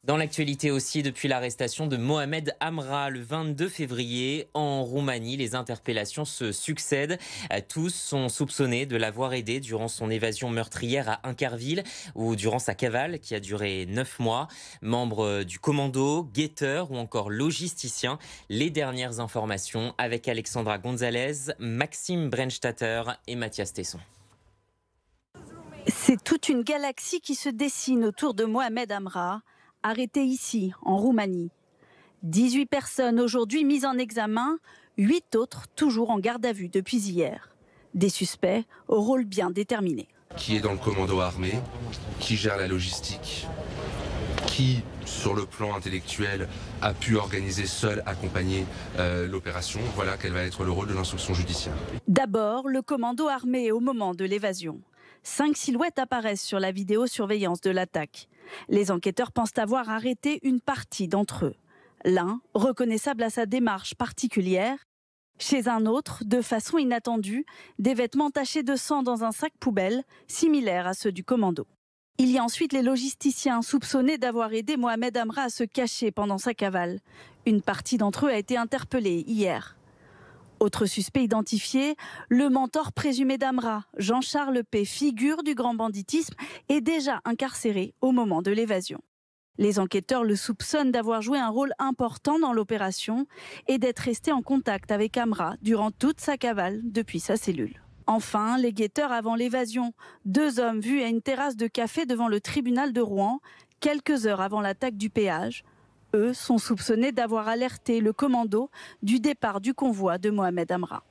Dans l'actualité aussi, depuis l'arrestation de Mohamed Amra le 22 février en Roumanie, les interpellations se succèdent. Tous sont soupçonnés de l'avoir aidé durant son évasion meurtrière à Incarville ou durant sa cavale qui a duré 9 mois. Membre du commando, guetteur ou encore logisticien. Les dernières informations avec Alexandra Gonzalez, Maxime Brennstatter et Mathias Tesson. C'est toute une galaxie qui se dessine autour de Mohamed Amra, arrêté ici, en Roumanie. 18 personnes aujourd'hui mises en examen, 8 autres toujours en garde à vue depuis hier. Des suspects au rôle bien déterminé. Qui est dans le commando armé, qui gère la logistique, qui, sur le plan intellectuel, a pu organiser seul, accompagner l'opération. Voilà quel va être le rôle de l'instruction judiciaire. D'abord, le commando armé au moment de l'évasion. 5 silhouettes apparaissent sur la vidéosurveillance de l'attaque. Les enquêteurs pensent avoir arrêté une partie d'entre eux. L'un, reconnaissable à sa démarche particulière. Chez un autre, de façon inattendue, des vêtements tachés de sang dans un sac poubelle, similaire à ceux du commando. Il y a ensuite les logisticiens soupçonnés d'avoir aidé Mohamed Amra à se cacher pendant sa cavale. Une partie d'entre eux a été interpellée hier. Autre suspect identifié, le mentor présumé d'Amra, Jean-Charles P., figure du grand banditisme, est déjà incarcéré au moment de l'évasion. Les enquêteurs le soupçonnent d'avoir joué un rôle important dans l'opération et d'être resté en contact avec Amra durant toute sa cavale depuis sa cellule. Enfin, les guetteurs avant l'évasion, 2 hommes vus à une terrasse de café devant le tribunal de Rouen, quelques heures avant l'attaque du péage. Eux sont soupçonnés d'avoir alerté le commando du départ du convoi de Mohamed Amra.